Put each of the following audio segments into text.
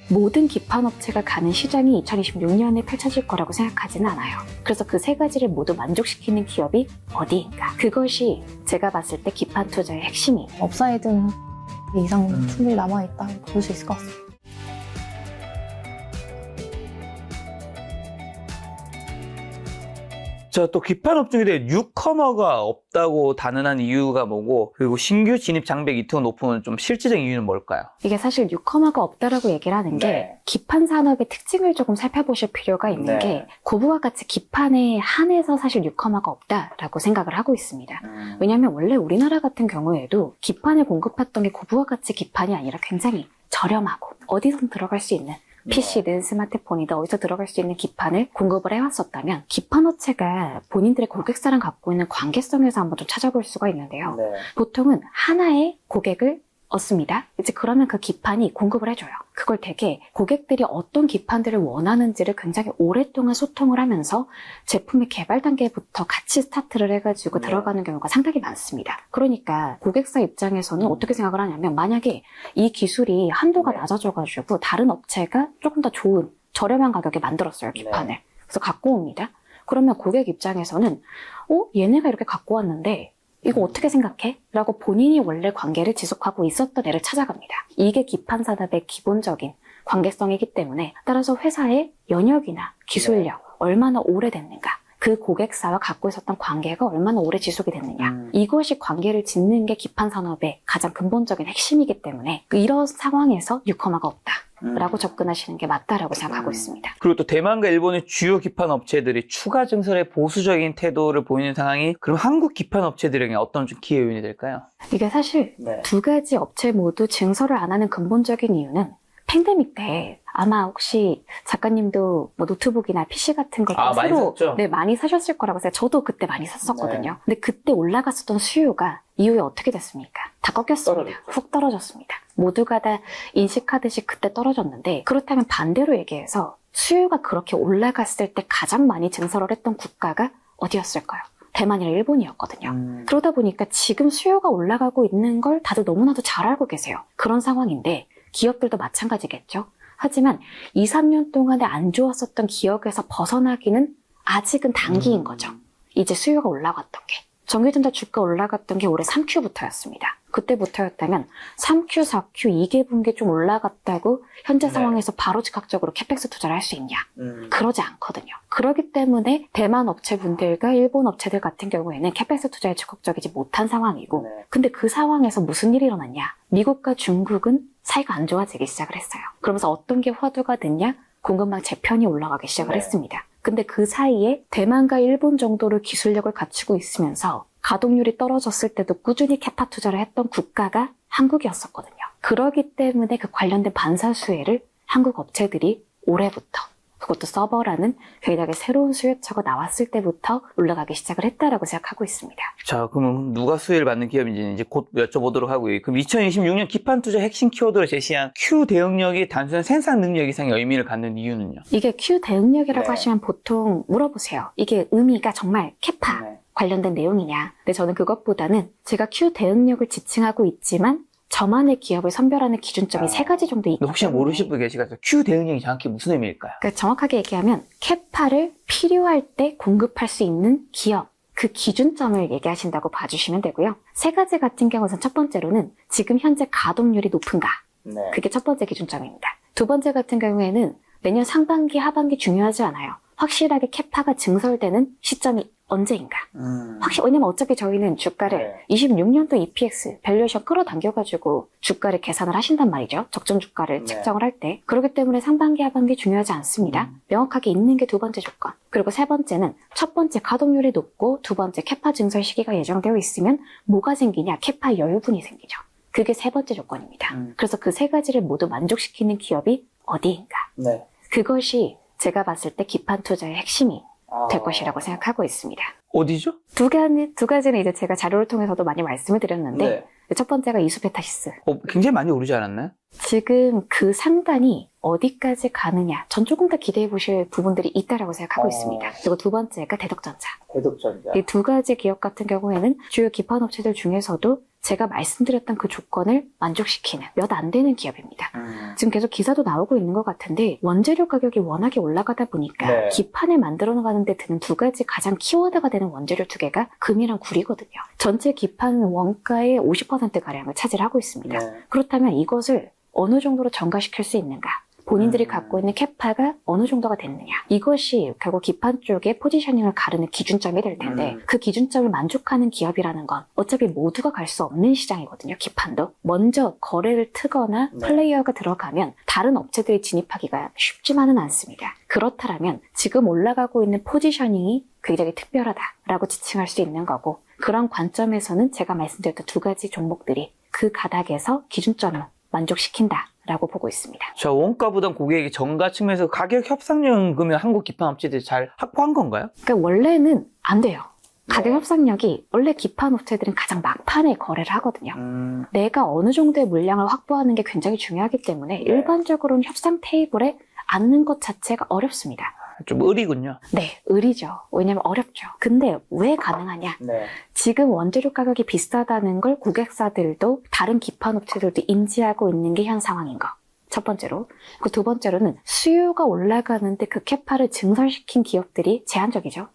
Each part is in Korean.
모든 기판업체가 가는 시장이 2026년에 펼쳐질 거라고 생각하지는 않아요. 그래서 그 세 가지를 모두 만족시키는 기업이 어디인가? 그것이 제가 봤을 때 기판 투자의 핵심이에요. 업사이드는 이상 충분히 남아있다 볼 수 있을 것 같습니다. 자, 또 기판 업종에 대해 뉴커머가 없다고 단언한 이유가 뭐고, 그리고 신규 진입 장벽이 이토록 높은 좀 실질적인 이유는 뭘까요? 이게 사실 뉴커머가 없다라고 얘기를 하는 게 네. 기판 산업의 특징을 조금 살펴보실 필요가 있는 네. 게 고부와 같이 기판에 한해서 사실 뉴커머가 없다라고 생각을 하고 있습니다. 왜냐하면 원래 우리나라 같은 경우에도 기판을 공급했던 게 고부와 같이 기판이 아니라 굉장히 저렴하고 어디서든 들어갈 수 있는 PC든 스마트폰이든 어디서 들어갈 수 있는 기판을 공급을 해왔었다면 기판업체가 본인들의 고객사랑 갖고 있는 관계성에서 한번 좀 찾아볼 수가 있는데요. 네. 보통은 하나의 고객을 얻습니다. 이제 그러면 그 기판이 공급을 해줘요. 그걸 되게 고객들이 어떤 기판들을 원하는지를 굉장히 오랫동안 소통을 하면서 제품의 개발 단계부터 같이 스타트를 해가지고 네. 들어가는 경우가 상당히 많습니다. 그러니까 고객사 입장에서는 어떻게 생각을 하냐면 만약에 이 기술이 한도가 네. 낮아져가지고 다른 업체가 조금 더 좋은 저렴한 가격에 만들었어요, 기판을. 네. 그래서 갖고 옵니다. 그러면 고객 입장에서는 얘네가 이렇게 갖고 왔는데 이거 어떻게 생각해? 라고 본인이 원래 관계를 지속하고 있었던 애를 찾아갑니다. 이게 기판 산업의 기본적인 관계성이기 때문에 따라서 회사의 연역이나 기술력, 얼마나 오래됐는가, 그 고객사와 갖고 있었던 관계가 얼마나 오래 지속이 됐느냐, 이것이 관계를 짓는 게 기판 산업의 가장 근본적인 핵심이기 때문에 이런 상황에서 뉴커머가 없다 라고 접근하시는 게 맞다라고 생각하고 있습니다. 그리고 또 대만과 일본의 주요 기판 업체들이 추가 증설에 보수적인 태도를 보이는 상황이 그럼 한국 기판 업체들에게 어떤 좀 기회 요인이 될까요? 이게 사실 네. 두 가지 업체 모두 증설을 안 하는 근본적인 이유는 팬데믹 때 아마 혹시 작가님도 뭐 노트북이나 PC 같은 거 많이 새로 샀죠? 많이 사셨을 거라고 생각해요. 저도 그때 많이 샀었거든요. 근데 그때 올라갔었던 수요가 이후에 어떻게 됐습니까? 다 꺾였습니다. 떨어졌죠. 훅 떨어졌습니다. 모두가 다 인식하듯이 그때 떨어졌는데 그렇다면 반대로 얘기해서 수요가 그렇게 올라갔을 때 가장 많이 증설을 했던 국가가 어디였을까요? 대만이랑 일본이었거든요. 그러다 보니까 지금 수요가 올라가고 있는 걸 다들 너무나도 잘 알고 계세요. 그런 상황인데 기업들도 마찬가지겠죠. 하지만 2, 3년 동안에 안 좋았었던 기억에서 벗어나기는 아직은 단기인 거죠. 이제 수요가 올라갔던 게. 전기전자 주가 올라갔던 게 올해 3Q부터였습니다. 그때부터였다면 3Q, 4Q, 2개분기 좀 올라갔다고 현재 상황에서 바로 즉각적으로 캐펙스 투자를 할 수 있냐? 그러지 않거든요. 그렇기 때문에 대만 업체분들과 일본 업체들 같은 경우에는 캐펙스 투자에 적극적이지 못한 상황이고 근데 그 상황에서 무슨 일이 일어났냐? 미국과 중국은 사이가 안 좋아지기 시작을 했어요. 그러면서 어떤 게 화두가 됐냐? 공급망 재편이 올라가기 시작을 했습니다. 근데 그 사이에 대만과 일본 정도로 기술력을 갖추고 있으면서 가동률이 떨어졌을 때도 꾸준히 캐파 투자를 했던 국가가 한국이었었거든요. 그러기 때문에 그 관련된 반사 수혜를 한국 업체들이 올해부터 그것도 서버라는 굉장히 새로운 수요처가 나왔을 때부터 올라가기 시작을 했다라고 생각하고 있습니다. 자, 그러면 누가 수혜를 받는 기업인지는 이제 곧 여쭤보도록 하고요. 그럼 2026년 기판 투자 핵심 키워드로 제시한 Q 대응력이 단순한 생산 능력 이상의 의미를 갖는 이유는요? 이게 Q 대응력이라고 네. 하시면 보통 물어보세요. 이게 의미가 정말 캐파 관련된 내용이냐. 근데 저는 그것보다는 제가 Q 대응력을 지칭하고 있지만 저만의 기업을 선별하는 기준점이 세 가지 정도 있거든요. 혹시 모르실 분 계시겠어요? Q 대응력이 정확히 무슨 의미일까요? 그러니까 정확하게 얘기하면 캐파를 필요할 때 공급할 수 있는 기업, 그 기준점을 얘기하신다고 봐주시면 되고요. 세 가지 같은 경우는 첫 번째로는 지금 현재 가동률이 높은가. 그게 첫 번째 기준점입니다. 두 번째 같은 경우에는 내년 상반기, 하반기 중요하지 않아요. 확실하게 캐파가 증설되는 시점이 언제인가. 왜냐면 어차피 저희는 주가를 26년도 EPX, 밸류에이션 끌어당겨가지고 주가를 계산을 하신단 말이죠. 적정 주가를 책정을 할 때. 그렇기 때문에 상반기, 하반기 중요하지 않습니다. 명확하게 있는 게 두 번째 조건. 그리고 세 번째는 첫 번째 가동률이 높고 두 번째 캐파 증설 시기가 예정되어 있으면 뭐가 생기냐? 캐파 여유분이 생기죠. 그게 세 번째 조건입니다. 그래서 그 세 가지를 모두 만족시키는 기업이 어디인가. 그것이 제가 봤을 때 기판 투자의 핵심이 될 것이라고 생각하고 있습니다. 어디죠? 두 가지는 이제 제가 자료를 통해서도 많이 말씀을 드렸는데 첫 번째가 이수페타시스. 굉장히 많이 오르지 않았나요? 지금 그 상단이 어디까지 가느냐 전 조금 더 기대해 보실 부분들이 있다라고 생각하고 있습니다. 그리고 두 번째가 대덕전자. 이 두 가지 기업 같은 경우에는 주요 기판 업체들 중에서도 제가 말씀드렸던 그 조건을 만족시키는 몇 안 되는 기업입니다. 지금 계속 기사도 나오고 있는 것 같은데 원재료 가격이 워낙에 올라가다 보니까 네. 기판을 만들어 나가는 데 드는 두 가지 가장 키워드가 되는 원재료 두 개가 금이랑 구리거든요. 전체 기판 원가의 50%가량을 차지하고 있습니다. 네. 그렇다면 이것을 어느 정도로 전가시킬 수 있는가? 본인들이 갖고 있는 캐파가 어느 정도가 됐느냐. 이것이 결국 기판 쪽의 포지셔닝을 가르는 기준점이 될 텐데 그 기준점을 만족하는 기업이라는 건 어차피 모두가 갈 수 없는 시장이거든요. 기판도. 먼저 거래를 트거나 네. 플레이어가 들어가면 다른 업체들이 진입하기가 쉽지만은 않습니다. 그렇다면 지금 올라가고 있는 포지셔닝이 굉장히 특별하다라고 지칭할 수 있는 거고 그런 관점에서는 제가 말씀드렸던 두 가지 종목들이 그 가닥에서 기준점을 만족시킨다라고 보고 있습니다. 자, 원가 부담 고객에게 정가 측면에서 가격 협상력은 그러면 한국 기판 업체들이 잘 확보한 건가요? 그러니까 원래는 안 돼요. 가격 네. 협상력이 원래 기판 업체들은 가장 막판에 거래를 하거든요. 내가 어느 정도의 물량을 확보하는 게 굉장히 중요하기 때문에 일반적으로는 협상 테이블에 앉는 것 자체가 어렵습니다. 좀 의리군요. 네, 의리죠. 왜냐면 어렵죠. 근데 왜 가능하냐? 지금 원재료 가격이 비싸다는 걸 고객사들도 다른 기판 업체들도 인지하고 있는 게 현 상황인 거. 첫 번째로. 그 두 번째로는 수요가 올라가는데 그 캐파를 증설시킨 기업들이 제한적이죠.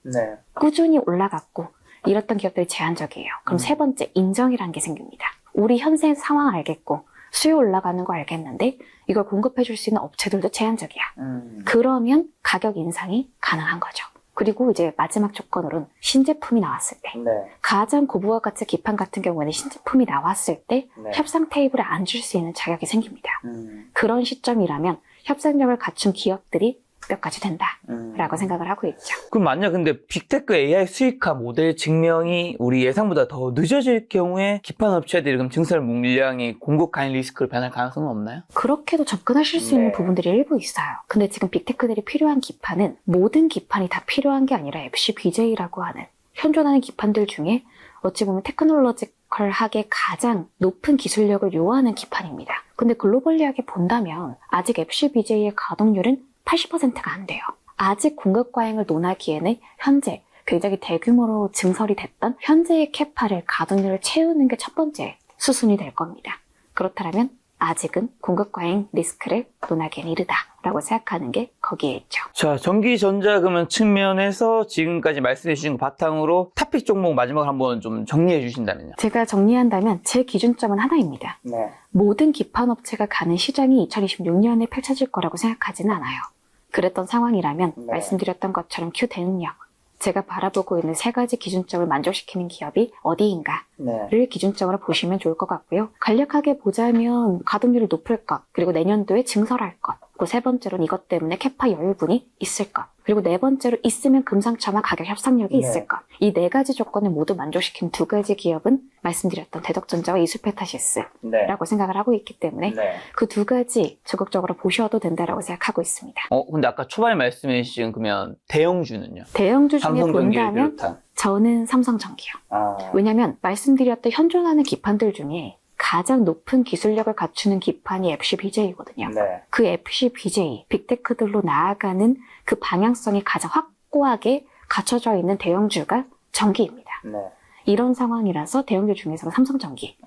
꾸준히 올라갔고 이랬던 기업들이 제한적이에요. 그럼 세 번째, 인정이라는 게 생깁니다. 우리 현재 상황 알겠고 수요 올라가는 거 알겠는데 이걸 공급해줄 수 있는 업체들도 제한적이야. 그러면 가격 인상이 가능한 거죠. 그리고 이제 마지막 조건으로는 신제품이 나왔을 때 가장 고부가 가치 기판 같은 경우에는 신제품이 나왔을 때 협상 테이블에 앉을 수 있는 자격이 생깁니다. 그런 시점이라면 협상력을 갖춘 기업들이 몇 가지 된다라고 생각을 하고 있죠. 그럼 만약 근데 빅테크 AI 수익화 모델 증명이 우리 예상보다 더 늦어질 경우에 기판 업체들이 그럼 증설 물량이 공급 가능 리스크를 변할 가능성은 없나요? 그렇게도 접근하실 수 있는 부분들이 일부 있어요. 근데 지금 빅테크들이 필요한 기판은 모든 기판이 다 필요한 게 아니라 FCBJ라고 하는 현존하는 기판들 중에 어찌 보면 테크놀로지컬하게 가장 높은 기술력을 요하는 기판입니다. 근데 글로벌리하게 본다면 아직 FCBJ의 가동률은 80%가 안 돼요. 아직 공급 과잉을 논하기에는 현재 굉장히 대규모로 증설이 됐던 현재의 캐파를 가동률을 채우는 게 첫 번째 수순이 될 겁니다. 그렇다면 아직은 공급 과잉 리스크를 논하기에는 이르다라고 생각하는 게 거기에 있죠. 자, 전기전자금은 측면에서 지금까지 말씀해 주신 거 바탕으로 탑픽 종목 마지막으로 한번 좀 정리해 주신다면요. 제가 정리한다면 제 기준점은 하나입니다. 모든 기판 업체가 가는 시장이 2026년에 펼쳐질 거라고 생각하지는 않아요. 그랬던 상황이라면 말씀드렸던 것처럼 Q 대응력, 제가 바라보고 있는 세 가지 기준점을 만족시키는 기업이 어디인가를 기준점으로 보시면 좋을 것 같고요. 간략하게 보자면 가동률이 높을 것, 그리고 내년도에 증설할 것, 그리고 세 번째로는 이것 때문에 캐파 여유분이 있을 것, 그리고 네 번째로 있으면 금상첨화 가격 협상력이 있을 것. 이 네 가지 조건을 모두 만족시킨 두 가지 기업은 말씀드렸던 대덕전자와 이수페타시스라고 생각을 하고 있기 때문에 그 두 가지 적극적으로 보셔도 된다라고 생각하고 있습니다. 근데 아까 초반에 말씀해 주신 그러면 대형주는요? 대형주 중에 삼성전기를 본다면 비롯한. 저는 삼성전기요. 왜냐면 말씀드렸던 현존하는 기판들 중에 가장 높은 기술력을 갖추는 기판이 FCBJ거든요. 그 FCBJ, 빅테크들로 나아가는 그 방향성이 가장 확고하게 갖춰져 있는 대형주가 전기입니다. 이런 상황이라서 대형주 중에서는 삼성전기.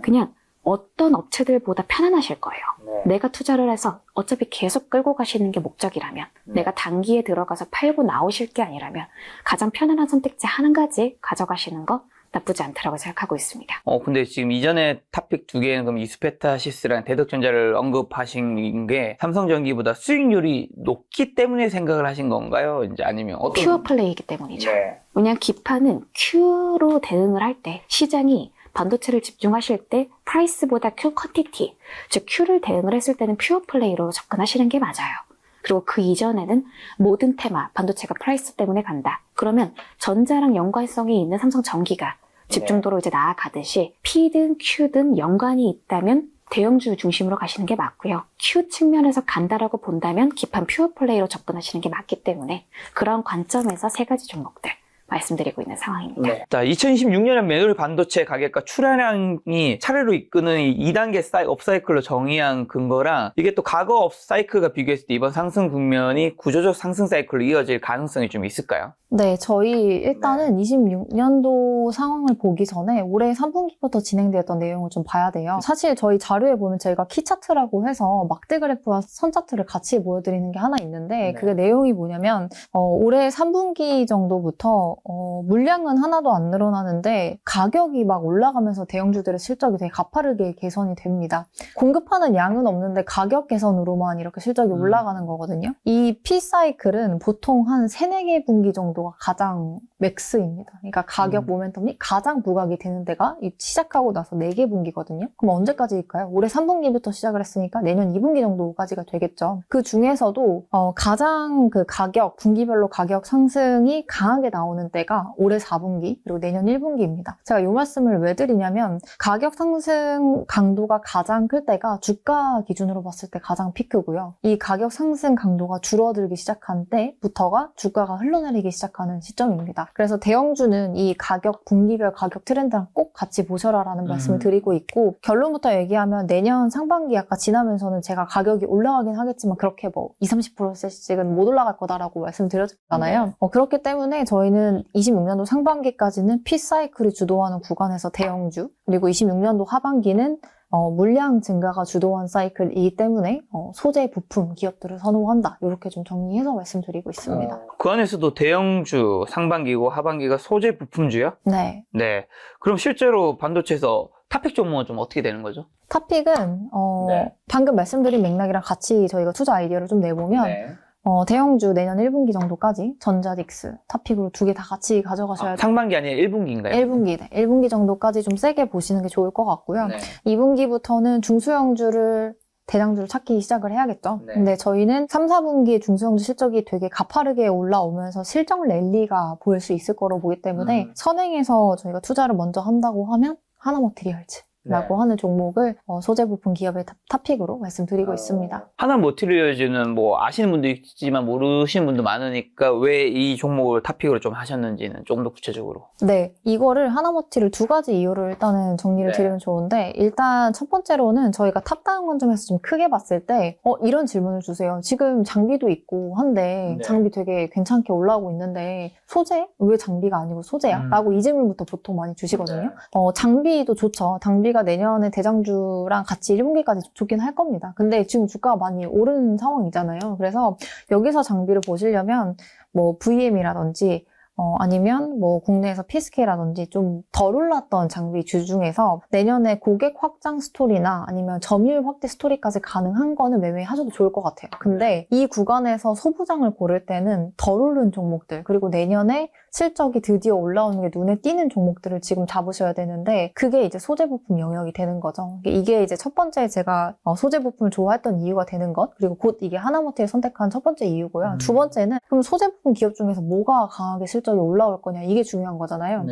그냥 어떤 업체들보다 편안하실 거예요. 내가 투자를 해서 어차피 계속 끌고 가시는 게 목적이라면 내가 단기에 들어가서 팔고 나오실 게 아니라면 가장 편안한 선택지 한 가지 가져가시는 거 나쁘지 않다라고 생각하고 있습니다. 근데 지금 이전에 탑픽 두 개는 그럼 이수페타시스랑 대덕전자를 언급하신 게 삼성전기보다 수익률이 높기 때문에 생각을 하신 건가요? 이제 아니면 어떤? 퓨어 플레이이기 때문이죠. 왜냐하면 기판은 Q로 대응을 할 때 시장이 반도체를 집중하실 때 프라이스보다 Q 퀀티티, 즉 Q를 대응을 했을 때는 퓨어 플레이로 접근하시는 게 맞아요. 그리고 그 이전에는 모든 테마, 반도체가 프라이스 때문에 간다. 그러면 전자랑 연관성이 있는 삼성전기가 집중도로 이제 나아가듯이 P든 Q든 연관이 있다면 대형주 중심으로 가시는 게 맞고요. Q 측면에서 간다라고 본다면 기판 퓨어 플레이로 접근하시는 게 맞기 때문에 그런 관점에서 세 가지 종목들 말씀드리고 있는 상황입니다. 자, 2026년에 메모리 반도체 가격과 출하량이 차례로 이끄는 이 2단계 업사이클로 정의한 근거랑 이게 또 과거 업사이클과 비교했을 때 이번 상승 국면이 구조적 상승 사이클로 이어질 가능성이 좀 있을까요? 네, 저희 일단은 26년도 상황을 보기 전에 올해 3분기부터 진행되었던 내용을 좀 봐야 돼요. 사실 저희 자료에 보면 저희가 키 차트라고 해서 막대 그래프와 선 차트를 같이 보여드리는 게 하나 있는데 그게 내용이 뭐냐면 올해 3분기 정도부터 물량은 하나도 안 늘어나는데 가격이 막 올라가면서 대형주들의 실적이 되게 가파르게 개선이 됩니다. 공급하는 양은 없는데 가격 개선으로만 이렇게 실적이 올라가는 거거든요. 이 P 사이클은 보통 한 3, 4개 분기 정도가 가장 맥스입니다. 그러니까 가격 모멘텀이 가장 부각이 되는 데가 시작하고 나서 4개 분기거든요. 그럼 언제까지일까요? 올해 3분기부터 시작을 했으니까 내년 2분기 정도까지가 되겠죠. 그 중에서도 가장 그 가격, 분기별로 가격 상승이 강하게 나오는 때가 올해 4분기 그리고 내년 1분기입니다. 제가 이 말씀을 왜 드리냐면 가격 상승 강도가 가장 클 때가 주가 기준으로 봤을 때 가장 피크고요. 이 가격 상승 강도가 줄어들기 시작한 때부터가 주가가 흘러내리기 시작하는 시점입니다. 그래서 대형주는 이 가격, 분기별 가격 트렌드랑 꼭 같이 보셔라라는 말씀을 드리고 있고 결론부터 얘기하면 내년 상반기 아까 지나면서는 제가 가격이 올라가긴 하겠지만 그렇게 뭐 20, 30%씩은 못 올라갈 거다라고 말씀드렸잖아요. 그렇기 때문에 저희는 26년도 상반기까지는 P사이클이 주도하는 구간에서 대형주 그리고 26년도 하반기는 물량 증가가 주도한 사이클이기 때문에 소재 부품 기업들을 선호한다. 이렇게 좀 정리해서 말씀드리고 있습니다. 그 안에서도 대형주 상반기고 하반기가 소재 부품주요? 네. 네. 그럼 실제로 반도체에서 탑픽 종목은 좀 어떻게 되는 거죠? 탑픽은 방금 말씀드린 맥락이랑 같이 저희가 투자 아이디어를 좀 내보면 대형주 내년 1분기 정도까지 전자딕스, 탑픽으로 2개 다 같이 가져가셔야 돼요. 상반기 아니라 1분기인가요? 1분기, 네. 1분기 정도까지 좀 세게 보시는 게 좋을 것 같고요. 2분기부터는 중소형주를 대장주를 찾기 시작을 해야겠죠. 근데 저희는 3, 4분기에 중소형주 실적이 되게 가파르게 올라오면서 실적 랠리가 보일 수 있을 거로 보기 때문에 선행해서 저희가 투자를 먼저 한다고 하면 하나머티리얼즈 라고 하는 종목을 소재 부품 기업의 탑픽으로 말씀드리고 있습니다. 하나머티리얼즈는 뭐 아시는 분도 있지만 모르시는 분도 많으니까 왜 이 종목을 탑픽으로 좀 하셨는지는 조금 더 구체적으로. 네, 이거를 하나머티를 2가지 이유로 일단은 정리를 드리면 좋은데 일단 첫 번째로는 저희가 탑다운 관점에서 좀 크게 봤을 때 이런 질문을 주세요. 지금 장비도 있고 한데 장비 되게 괜찮게 올라오고 있는데 소재? 왜 장비가 아니고 소재야? 라고 이 질문부터 보통 많이 주시거든요. 장비도 좋죠. 장비가 내년에 대장주랑 같이 1분기까지 좋긴 할 겁니다. 근데 지금 주가가 많이 오른 상황이잖아요. 그래서 여기서 장비를 보시려면 뭐 VM이라든지 아니면 뭐 국내에서 PSK라든지 좀 덜 올랐던 장비 주 중에서 내년에 고객 확장 스토리나 아니면 점유율 확대 스토리까지 가능한 거는 매매하셔도 좋을 것 같아요. 근데 이 구간에서 소부장을 고를 때는 덜 오른 종목들 그리고 내년에 실적이 드디어 올라오는 게 눈에 띄는 종목들을 지금 잡으셔야 되는데 그게 이제 소재 부품 영역이 되는 거죠. 이게 이제 첫 번째 제가 소재 부품을 좋아했던 이유가 되는 것 그리고 곧 이게 하나머티를 선택한 첫 번째 이유고요. 두 번째는 그럼 소재 부품 기업 중에서 뭐가 강하게 실적이 올라올 거냐 이게 중요한 거잖아요.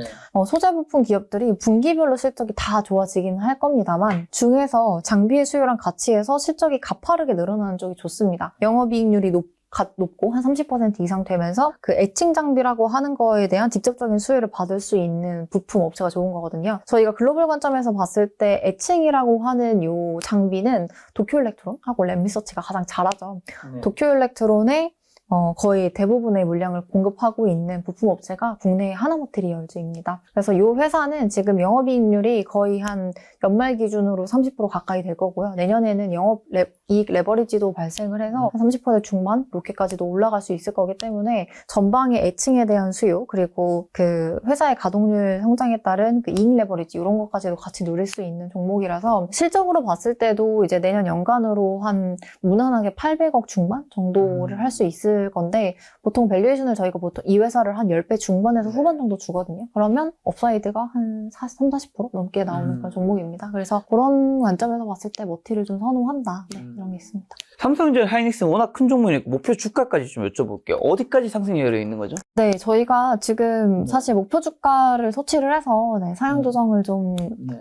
소재 부품 기업들이 분기별로 실적이 다 좋아지긴 할 겁니다만 중에서 장비의 수요랑 같이 해서 실적이 가파르게 늘어나는 쪽이 좋습니다. 영업이익률이 높고 한 30% 이상 되면서 그 애칭 장비라고 하는 거에 대한 직접적인 수혜를 받을 수 있는 부품 업체가 좋은 거거든요. 저희가 글로벌 관점에서 봤을 때 애칭이라고 하는 요 장비는 도쿄일렉트론하고 랩리서치가 가장 잘하죠. 도쿄일렉트론의 거의 대부분의 물량을 공급하고 있는 부품 업체가 국내의 하나머티리얼즈입니다. 그래서 이 회사는 지금 영업이익률이 거의 한 연말 기준으로 30% 가까이 될 거고요. 내년에는 이익 레버리지도 발생을 해서 30% 중반 이렇게까지도 올라갈 수 있을 거기 때문에 전방의 애칭에 대한 수요 그리고 그 회사의 가동률 성장에 따른 그 이익 레버리지 이런 것까지도 같이 누릴 수 있는 종목이라서 실적으로 봤을 때도 이제 내년 연간으로 한 무난하게 800억 중반 정도를 할 수 있을 건데 보통 밸류에이션을 저희가 보통 이 회사를 한 10배 중반에서 후반 정도 주거든요. 그러면 업사이드가 한 30, 40% 넘게 나오는 그런 종목입니다. 그래서 그런 관점에서 봤을 때 머티를 좀 선호한다. 네, 이런 게 있습니다. 삼성전자 하이닉스는 워낙 큰 종목이니까 목표 주가까지 좀 여쭤볼게요. 어디까지 상승이 열려 있는 거죠? 네, 저희가 지금 사실 목표 주가를 소치를 해서 상향 조정을 좀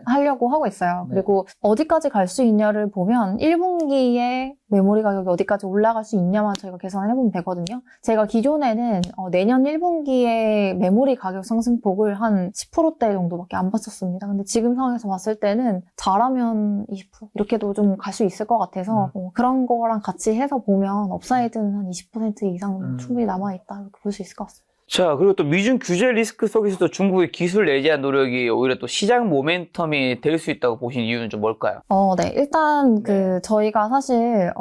하려고 하고 있어요. 그리고 어디까지 갈 수 있냐를 보면 1분기에 메모리 가격이 어디까지 올라갈 수 있냐만 저희가 계산을 해보면 되거든요. 제가 기존에는 내년 1분기에 메모리 가격 상승폭을 한 10%대 정도밖에 안 봤었습니다. 근데 지금 상황에서 봤을 때는 잘하면 20% 이렇게도 좀 갈 수 있을 것 같아서 그런 거랑 같이 해서 보면 업사이드는 한 20% 이상 충분히 남아있다 이렇게 볼 수 있을 것 같습니다. 자, 그리고 또 미중 규제 리스크 속에서도 중국의 기술 내재한 노력이 오히려 또 시장 모멘텀이 될 수 있다고 보신 이유는 좀 뭘까요? 네. 일단 저희가 사실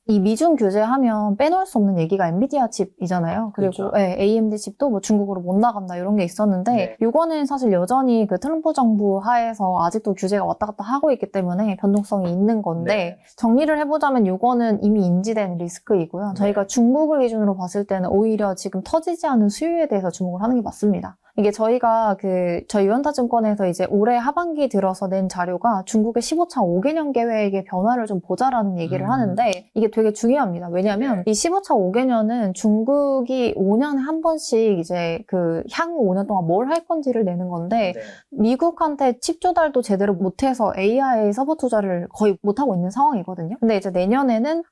이 미중 규제하면 빼놓을 수 없는 얘기가 엔비디아 칩이잖아요. 그리고 그렇죠. 네, AMD 칩도 뭐 중국으로 못 나간다 이런 게 있었는데 네. 이거는 사실 여전히 그 트럼프 정부 하에서 아직도 규제가 왔다 갔다 하고 있기 때문에 변동성이 있는 건데 네. 정리를 해보자면 이거는 이미 인지된 리스크이고요. 저희가 중국을 기준으로 봤을 때는 오히려 지금 터지지 않은 수요에 대해서 주목을 하는 게 맞습니다. 이게 저희가 저희 유한타증권에서 이제 올해 하반기 들어서 낸 자료가 중국의 15차 5개년 계획의 변화를 좀 보자라는 얘기를 하는데 이게 되게 중요합니다. 왜냐하면 이 15차 5개년은 중국이 5년에 한 번씩 이제 향후 5년 동안 뭘 할 건지를 내는 건데 미국한테 칩 조달도 제대로 못해서 AI 서버 투자를 거의 못하고 있는 상황이거든요. 근데 이제 내년에는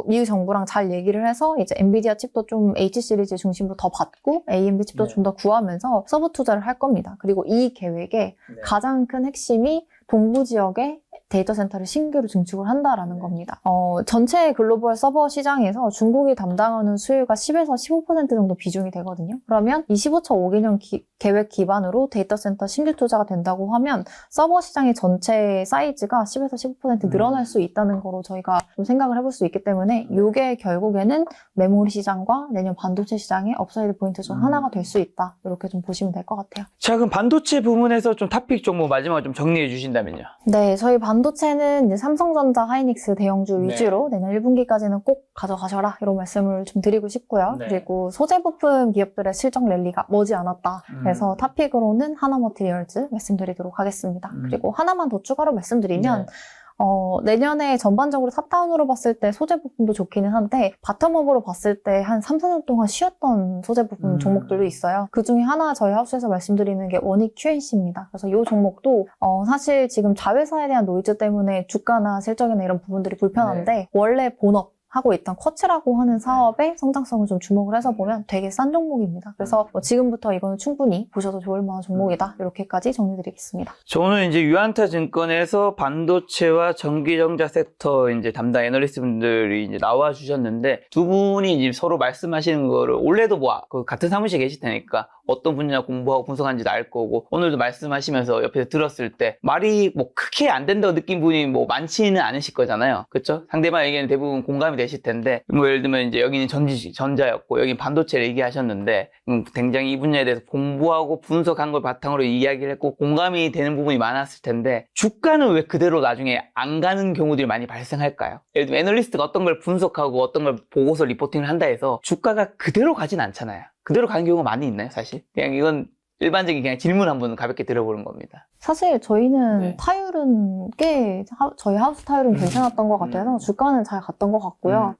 미국 정부랑 잘 얘기를 해서 이제 엔비디아 칩도 좀 H 시리즈 중심으로 더 받고 AMD 칩도 좀 더 구하면서 서버 투자를 할 겁니다. 그리고 이 계획의 가장 큰 핵심이 동부 지역에 데이터 센터를 신규로 증축을 한다라는 겁니다. 전체 글로벌 서버 시장에서 중국이 담당하는 수요가 10에서 15% 정도 비중이 되거든요. 그러면 이 15차 5개년 계획 기반으로 데이터 센터 신규 투자가 된다고 하면 서버 시장의 전체 사이즈가 10에서 15% 늘어날 수 있다는 거로 저희가 좀 생각을 해볼 수 있기 때문에 이게 결국에는 메모리 시장과 내년 반도체 시장의 업사이드 포인트 중 하나가 될 수 있다. 이렇게 좀 보시면 될 것 같아요. 자, 그럼 반도체 부분에서 좀 토픽 종목 마지막으로 좀 정리해 주신다면요. 네, 저희 반도체는 이제 삼성전자, 하이닉스 대형주 위주로 내년 1분기까지는 꼭 가져가셔라 이런 말씀을 좀 드리고 싶고요. 네. 그리고 소재 부품 기업들의 실적 랠리가 머지않았다. 그래서 탑픽으로는 하나머티리얼즈 말씀드리도록 하겠습니다. 그리고 하나만 더 추가로 말씀드리면 내년에 전반적으로 탑다운으로 봤을 때 소재 부품도 좋기는 한데 바텀업으로 봤을 때 한 3, 4년 동안 쉬었던 소재 부품 종목들도 있어요. 그 중에 하나 저희 하우스에서 말씀드리는 게 원익 QNC입니다. 그래서 이 종목도 사실 지금 자회사에 대한 노이즈 때문에 주가나 실적이나 이런 부분들이 불편한데 원래 본업 하고 있던 쿼츠라고 하는 사업의 성장성을 좀 주목을 해서 보면 되게 싼 종목입니다. 그래서 지금부터 이거는 충분히 보셔도 좋을 만한 종목이다. 이렇게까지 정리드리겠습니다. 저는 이제 유한타 증권에서 반도체와 전기전자 섹터 이제 담당 애널리스트 분들이 이제 나와 주셨는데 두 분이 이제 서로 말씀하시는 거를 원래도 같은 사무실에 계실 테니까 어떤 분야 공부하고 분석하는지도 알 거고 오늘도 말씀하시면서 옆에서 들었을 때 말이 크게 안 된다고 느낀 분이 많지는 않으실 거잖아요. 그렇죠? 상대방 얘기는 대부분 공감이 되실 텐데 예를 들면 이제 여기는 전자였고 여기 반도체를 얘기하셨는데 굉장히 이 분야에 대해서 공부하고 분석한 걸 바탕으로 이야기를 했고 공감이 되는 부분이 많았을 텐데 주가는 왜 그대로 나중에 안 가는 경우들이 많이 발생할까요? 예를 들면 애널리스트가 어떤 걸 분석하고 어떤 걸 보고서 리포팅을 한다 해서 주가가 그대로 가진 않잖아요. 그대로 가는 경우가 많이 있나요, 사실? 그냥 이건 일반적인 그냥 질문 한번 가볍게 들어보는 겁니다. 사실 저희는 네. 타율은 저희 하우스 타율은 괜찮았던 것 같아서 주가는 잘 갔던 것 같고요.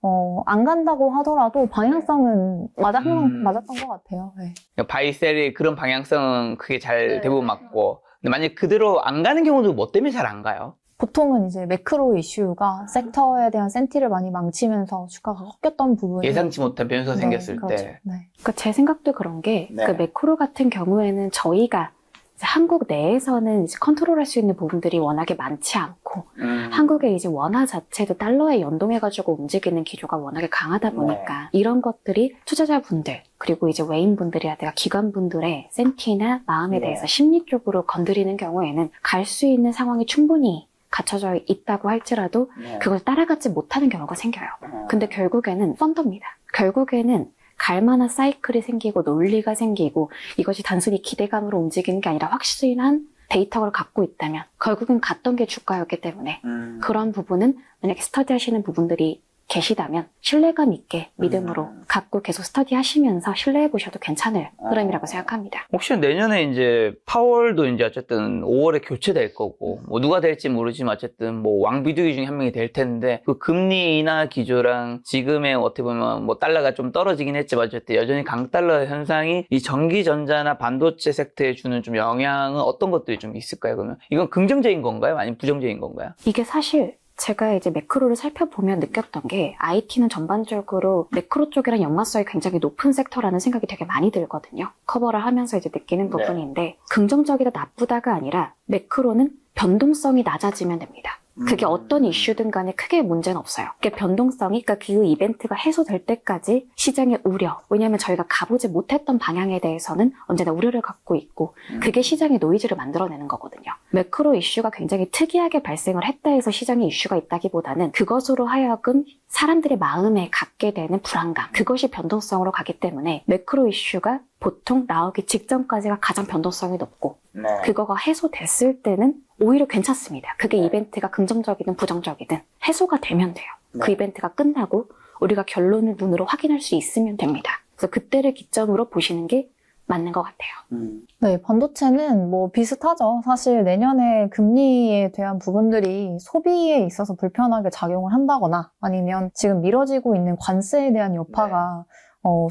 안 간다고 하더라도 방향성은 맞았던 것 같아요. 네. 바이셀의 그런 방향성은 크게 잘 대부분 맞고 근데 만약에 그대로 안 가는 경우도 뭐 때문에 잘 안 가요? 보통은 이제 매크로 이슈가 섹터에 대한 센티를 많이 망치면서 주가가 꺾였던 부분이 예상치 못한 변수가 생겼을 그렇죠. 때. 네. 그러니까 제 생각도 그런 게 네. 그 매크로 같은 경우에는 저희가 이제 한국 내에서는 이제 컨트롤할 수 있는 부분들이 워낙에 많지 않고 한국의 이제 원화 자체도 달러에 연동해가지고 움직이는 기조가 워낙에 강하다 보니까 이런 것들이 투자자분들 그리고 이제 외인분들이라든가 기관분들의 센티나 마음에 대해서 심리 쪽으로 건드리는 경우에는 갈 수 있는 상황이 충분히 갖춰져 있다고 할지라도 그걸 따라가지 못하는 경우가 생겨요. 근데 결국에는 펀더입니다. 결국에는 갈만한 사이클이 생기고 논리가 생기고 이것이 단순히 기대감으로 움직이는 게 아니라 확실한 데이터를 갖고 있다면 결국은 갔던 게 주가였기 때문에 그런 부분은 만약에 스터디 하시는 부분들이 계시다면 신뢰감 있게 믿음으로 갖고 계속 스터디 하시면서 신뢰해 보셔도 괜찮을 흐름이라고 생각합니다. 혹시 내년에 이제 파월도 이제 어쨌든 5월에 교체될 거고 누가 될지 모르지만 어쨌든 왕비둘기 중에 한 명이 될 텐데 그 금리 인하 기조랑 지금의 어떻게 보면 달러가 좀 떨어지긴 했지만 어쨌든 여전히 강달러 현상이 이 전기전자나 반도체 섹터에 주는 좀 영향은 어떤 것들이 좀 있을까요? 그러면 이건 긍정적인 건가요? 아니면 부정적인 건가요? 이게 사실 제가 이제 매크로를 살펴보면 느꼈던 게 IT는 전반적으로 매크로 쪽이랑 연관성이 굉장히 높은 섹터라는 생각이 되게 많이 들거든요. 커버를 하면서 이제 느끼는 부분인데 긍정적이다 나쁘다가 아니라 매크로는 변동성이 낮아지면 됩니다. 그게 어떤 이슈든 간에 크게 문제는 없어요. 그게 변동성이, 그러니까 그 이벤트가 해소될 때까지 시장의 우려, 왜냐하면 저희가 가보지 못했던 방향에 대해서는 언제나 우려를 갖고 있고 그게 시장의 노이즈를 만들어내는 거거든요. 매크로 이슈가 굉장히 특이하게 발생을 했다 해서 시장에 이슈가 있다기보다는 그것으로 하여금 사람들의 마음에 갖게 되는 불안감, 그것이 변동성으로 가기 때문에 매크로 이슈가 보통 나오기 직전까지가 가장 변동성이 높고 그거가 해소됐을 때는 오히려 괜찮습니다. 그게 이벤트가 긍정적이든 부정적이든 해소가 되면 돼요. 그 이벤트가 끝나고 우리가 결론을 눈으로 확인할 수 있으면 됩니다. 그래서 그때를 기점으로 보시는 게 맞는 것 같아요. 네, 반도체는 뭐 비슷하죠. 사실 내년에 금리에 대한 부분들이 소비에 있어서 불편하게 작용을 한다거나 아니면 지금 미뤄지고 있는 관세에 대한 여파가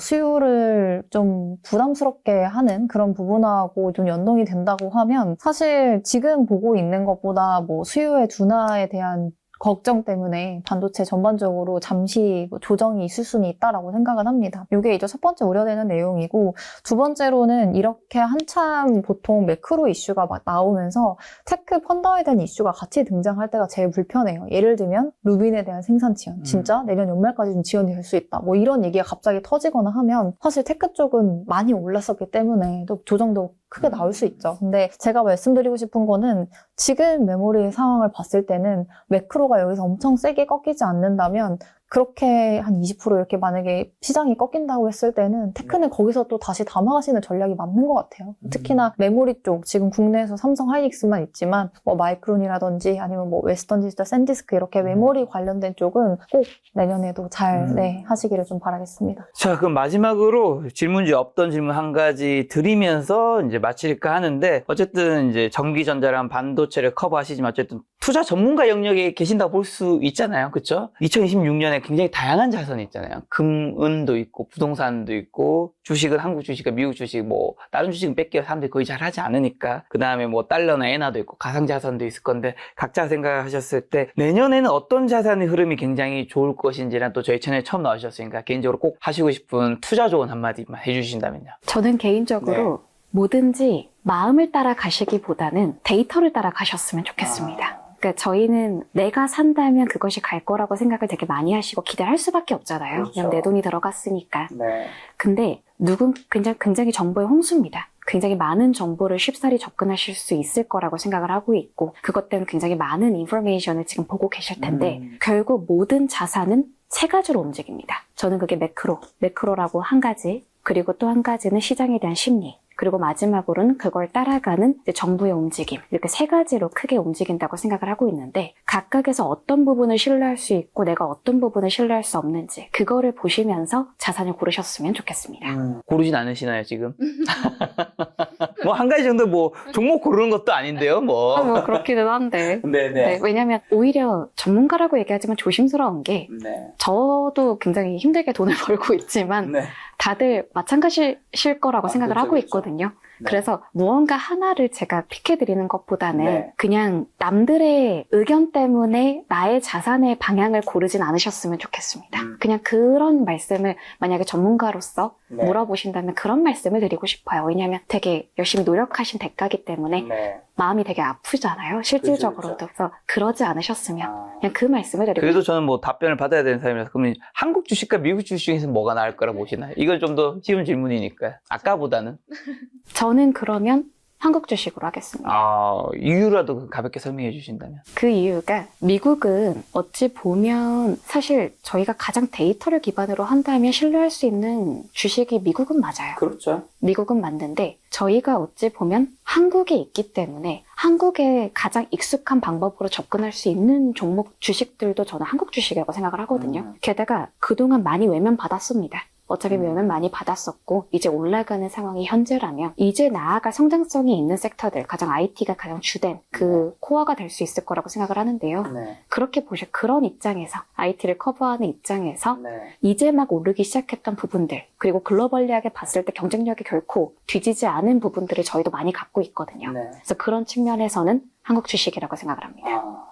수요를 좀 부담스럽게 하는 그런 부분하고 좀 연동이 된다고 하면 사실 지금 보고 있는 것보다 뭐 수요의 둔화에 대한 걱정 때문에 반도체 전반적으로 잠시 조정이 있을 수는 있다라고 생각은 합니다. 이게 이제 첫 번째 우려되는 내용이고 두 번째로는 이렇게 한참 보통 매크로 이슈가 막 나오면서 테크 펀더에 대한 이슈가 같이 등장할 때가 제일 불편해요. 예를 들면 루빈에 대한 생산 지연. 진짜 내년 연말까지 좀 지연이 될 수 있다. 뭐 이런 얘기가 갑자기 터지거나 하면 사실 테크 쪽은 많이 올랐었기 때문에 또 조정도 크게 나올 수 있죠. 근데 제가 말씀드리고 싶은 거는 지금 메모리 상황을 봤을 때는 매크로가 여기서 엄청 세게 꺾이지 않는다면 그렇게 한 20% 이렇게 만약에 시장이 꺾인다고 했을 때는 테크는 거기서 또 다시 담아가시는 전략이 맞는 것 같아요. 특히나 메모리 쪽, 지금 국내에서 삼성 하이닉스만 있지만 뭐 마이크론이라든지 아니면 뭐 웨스턴 디지털, 샌디스크 이렇게 메모리 관련된 쪽은 꼭 내년에도 잘 하시기를 좀 바라겠습니다. 자, 그럼 마지막으로 질문지 없던 질문 한 가지 드리면서 이제 마칠까 하는데, 어쨌든 이제 전기전자랑 반도체를 커버하시지만 어쨌든 투자 전문가 영역에 계신다고 볼 수 있잖아요. 그쵸? 2026년에 굉장히 다양한 자산이 있잖아요. 금은도 있고, 부동산도 있고, 주식은 한국 주식과 미국 주식, 뭐, 다른 주식은 뺏겨 사람들이 거의 잘 하지 않으니까. 그 다음에 뭐, 달러나 엔화도 있고, 가상자산도 있을 건데, 각자 생각하셨을 때, 내년에는 어떤 자산의 흐름이 굉장히 좋을 것인지랑 또 저희 채널에 처음 나오셨으니까, 개인적으로 꼭 하시고 싶은 투자 조언 한마디만 해주신다면요. 저는 개인적으로 뭐든지 마음을 따라 가시기보다는 데이터를 따라 가셨으면 좋겠습니다. 그러니까 저희는 내가 산다면 그것이 갈 거라고 생각을 되게 많이 하시고 기대할 수밖에 없잖아요. 그렇죠. 그냥 내 돈이 들어갔으니까. 근데 굉장히 정보의 홍수입니다. 굉장히 많은 정보를 쉽사리 접근하실 수 있을 거라고 생각을 하고 있고 그것 때문에 굉장히 많은 인포메이션을 지금 보고 계실 텐데 결국 모든 자산은 세 가지로 움직입니다. 저는 그게 매크로라고 한 가지, 그리고 또 한 가지는 시장에 대한 심리, 그리고 마지막으로는 그걸 따라가는 이제 정부의 움직임, 이렇게 세 가지로 크게 움직인다고 생각을 하고 있는데 각각에서 어떤 부분을 신뢰할 수 있고 내가 어떤 부분을 신뢰할 수 없는지 그거를 보시면서 자산을 고르셨으면 좋겠습니다. 고르진 않으시나요, 지금? 뭐, 한 가지 정도 뭐, 종목 고르는 것도 아닌데요, 뭐. 뭐 그렇기는 한데. 네네. 네, 왜냐면 오히려 전문가라고 얘기하지만 조심스러운 게 저도 굉장히 힘들게 돈을 벌고 있지만 다들 마찬가지실 거라고 생각을 하고 있거든요. 그래서 무언가 하나를 제가 픽해드리는 것보다는 그냥 남들의 의견 때문에 나의 자산의 방향을 고르진 않으셨으면 좋겠습니다. 그냥 그런 말씀을 만약에 전문가로서 물어보신다면 그런 말씀을 드리고 싶어요. 왜냐하면 되게 열심히 노력하신 대가기 때문에 마음이 되게 아프잖아요. 실질적으로도. 그래서 그러지 않으셨으면 그냥 그 말씀을 드리고 그래도 저는 뭐 답변을 받아야 되는 사람이라서 그러면 한국 주식과 미국 주식 중에서 뭐가 나을 거라고 보시나요? 이건 좀 더 쉬운 질문이니까. 아까보다는. 저는 그러면 한국 주식으로 하겠습니다. 이유라도 가볍게 설명해 주신다면. 그 이유가 미국은 어찌 보면 사실 저희가 가장 데이터를 기반으로 한다면 신뢰할 수 있는 주식이 미국은 맞아요. 그렇죠. 미국은 맞는데 저희가 어찌 보면 한국에 있기 때문에 한국에 가장 익숙한 방법으로 접근할 수 있는 종목 주식들도 저는 한국 주식이라고 생각을 하거든요. 게다가 그동안 많이 외면받았습니다. 어차피 외면 많이 받았었고 이제 올라가는 상황이 현재라면 이제 나아갈 성장성이 있는 섹터들, 가장 IT가 가장 주된 그 코어가 될 수 있을 거라고 생각을 하는데요. 그렇게 그런 입장에서 IT를 커버하는 입장에서 이제 막 오르기 시작했던 부분들, 그리고 글로벌리하게 봤을 때 경쟁력이 결코 뒤지지 않은 부분들을 저희도 많이 갖고 있거든요. 그래서 그런 측면에서는 한국 주식이라고 생각을 합니다.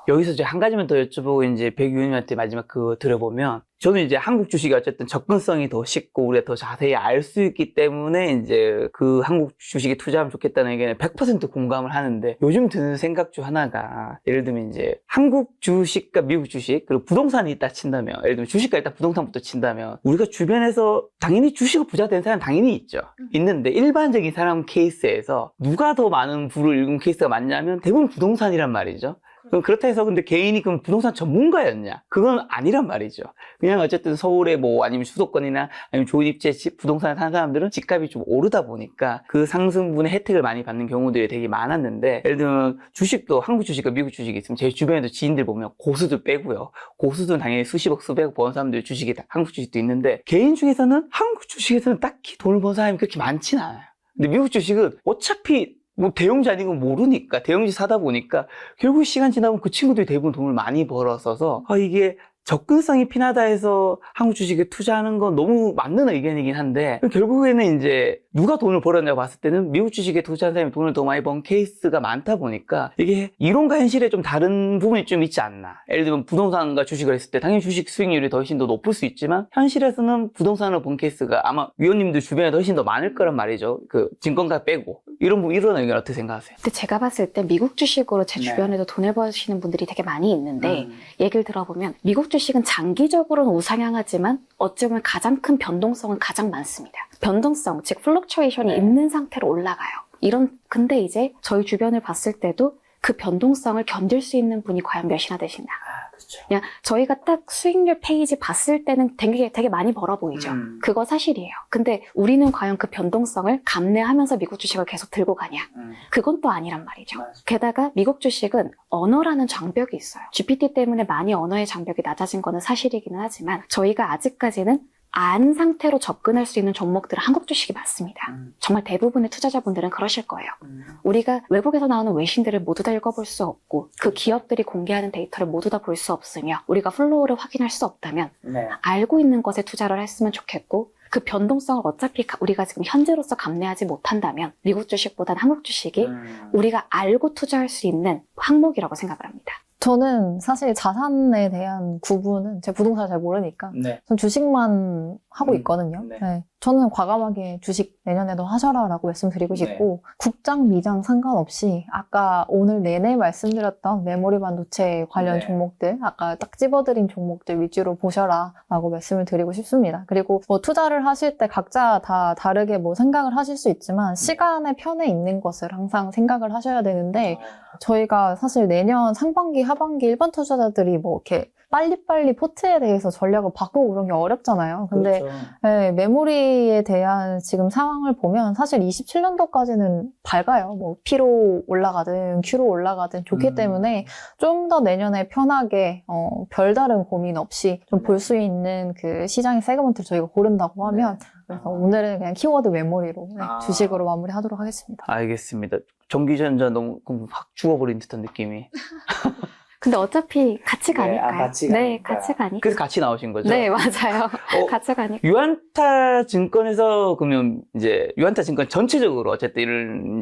여기서 이제 한 가지만 더 여쭤보고 이제 백 위원님한테 마지막 그거 들어보면 저는 이제 한국 주식이 어쨌든 접근성이 더 쉽고 우리가 더 자세히 알 수 있기 때문에 이제 그 한국 주식에 투자하면 좋겠다는 의견에 100% 공감을 하는데 요즘 드는 생각 중 하나가 예를 들면 이제 한국 주식과 미국 주식 그리고 부동산이 있다 친다면 예를 들면 주식과 일단 부동산부터 친다면 우리가 주변에서 당연히 주식을 부자 된 사람 당연히 있죠. 있는데 일반적인 사람 케이스에서 누가 더 많은 부를 일군 케이스가 많냐면 대부분 부동산이란 말이죠. 그럼 그렇다 해서 근데 개인이 그럼 부동산 전문가였냐? 그건 아니란 말이죠. 그냥 어쨌든 서울에 뭐 아니면 수도권이나 아니면 좋은 입지에 부동산을 사는 사람들은 집값이 좀 오르다 보니까 그 상승분의 혜택을 많이 받는 경우들이 되게 많았는데 예를 들면 주식도 한국 주식과 미국 주식이 있으면 제 주변에도 지인들 보면 고수들 빼고요. 고수들은 당연히 수십억 수백억 버는 사람들 주식이 한국 주식도 있는데 개인 중에서는 한국 주식에서는 딱히 돈을 버는 사람이 그렇게 많지는 않아요. 근데 미국 주식은 어차피 뭐 대형주 아니고 모르니까 대형주 사다 보니까 결국 시간 지나면 그 친구들이 대부분 돈을 많이 벌었어서 이게 접근성이 피나다 해서 한국 주식에 투자하는 건 너무 맞는 의견이긴 한데 결국에는 이제 누가 돈을 벌었냐고 봤을 때는 미국 주식에 투자한 사람이 돈을 더 많이 번 케이스가 많다 보니까 이게 이론과 현실에 좀 다른 부분이 좀 있지 않나. 예를 들면 부동산과 주식을 했을 때 당연히 주식 수익률이 훨씬 더 높을 수 있지만 현실에서는 부동산을 본 케이스가 아마 위원님들 주변에 훨씬 더 많을 거란 말이죠. 그 증권가 빼고 이런 의견 어떻게 생각하세요? 근데 제가 봤을 때 미국 주식으로 제 주변에도 돈을 버시는 분들이 되게 많이 있는데 얘기를 들어보면 미국 주식은 장기적으로는 우상향하지만 어찌보면 가장 큰 변동성은 가장 많습니다. 변동성, 즉 플럭추에이션이 있는 상태로 올라가요. 근데 이제 저희 주변을 봤을 때도 그 변동성을 견딜 수 있는 분이 과연 몇이나 되시나. 그렇죠. 그냥 저희가 딱 수익률 페이지 봤을 때는 되게 많이 벌어 보이죠. 그거 사실이에요. 근데 우리는 과연 그 변동성을 감내하면서 미국 주식을 계속 들고 가냐? 그건 또 아니란 말이죠. 게다가 미국 주식은 언어라는 장벽이 있어요. GPT 때문에 많이 언어의 장벽이 낮아진 거는 사실이기는 하지만 저희가 아직까지는 안 상태로 접근할 수 있는 종목들은 한국 주식이 맞습니다. 정말 대부분의 투자자분들은 그러실 거예요. 우리가 외국에서 나오는 외신들을 모두 다 읽어볼 수 없고 그 기업들이 공개하는 데이터를 모두 다 볼 수 없으며 우리가 플로우를 확인할 수 없다면 알고 있는 것에 투자를 했으면 좋겠고 그 변동성을 어차피 우리가 지금 현재로서 감내하지 못한다면 미국 주식보다는 한국 주식이 우리가 알고 투자할 수 있는 항목이라고 생각을 합니다. 저는 사실 자산에 대한 구분은 제가 부동산을 잘 모르니까 전 주식만 하고 있거든요. 네. 저는 과감하게 주식 내년에도 하셔라라고 말씀드리고 싶고 국장, 미장 상관없이 아까 오늘 내내 말씀드렸던 메모리 반도체 관련 종목들 아까 딱 집어드린 종목들 위주로 보셔라라고 말씀을 드리고 싶습니다. 그리고 뭐 투자를 하실 때 각자 다 다르게 뭐 생각을 하실 수 있지만 시간의 편에 있는 것을 항상 생각을 하셔야 되는데 저희가 사실 내년 상반기, 하반기 일반 투자자들이 뭐 이렇게 빨리빨리 포트에 대해서 전략을 바꾸고 그런 게 어렵잖아요. 근데 그렇죠. 네, 메모리에 대한 지금 상황을 보면 사실 27년도까지는 밝아요. 뭐 P로 올라가든 Q로 올라가든 좋기 때문에 좀 더 내년에 편하게 별다른 고민 없이 좀 볼 수 있는 그 시장의 세그먼트를 저희가 고른다고 하면 그래서 오늘은 그냥 키워드 메모리로 주식으로 마무리하도록 하겠습니다. 알겠습니다. 전기전자 너무 확 죽어버린 듯한 느낌이. 근데 어차피 같이 가니까요. 같이 네, 같이 가니까. 그래서 같이 나오신 거죠? 네, 맞아요. 같이 가니까. 유안타 증권에서 그러면 이제 유안타 증권 전체적으로 어쨌든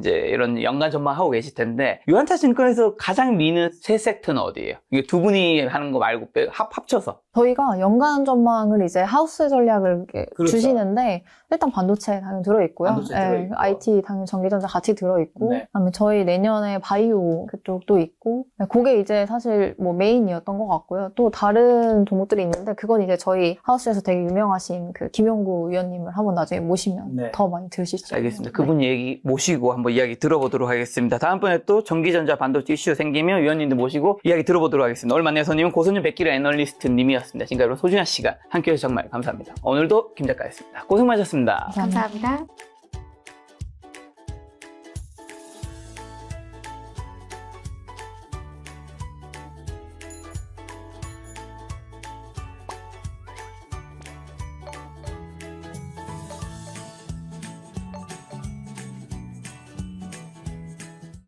이런 연간 전망하고 계실 텐데 유안타 증권에서 가장 미는 세 섹터는 어디예요? 이게 두 분이 하는 거 말고 합쳐서. 저희가 연간 전망을 이제 하우스 전략을 그렇죠. 주시는데 일단 반도체 당연히 들어있고요. 반도체 들어있고. IT 당연히 전기전자 같이 들어있고 네. 그다음에 저희 내년에 바이오 그쪽도 있고 그게 이제 사실 뭐 메인이었던 것 같고요. 또 다른 종목들이 있는데 그건 이제 저희 하우스에서 되게 유명하신 그 김용구 위원님을 한번 나중에 모시면 더 많이 들으실 수 있어요. 알겠습니다. 그분 얘기 모시고 한번 이야기 들어보도록 하겠습니다. 다음번에 또 전기전자 반도체 이슈 생기면 위원님들 모시고 이야기 들어보도록 하겠습니다. 오늘 만난 손님은 고선준 백기라 애널리스트님이었습니다. 지금까지 여러분 소중한 시간 함께해 주셔서 정말 감사합니다. 오늘도 김 작가였습니다. 고생 많으셨습니다. 감사합니다.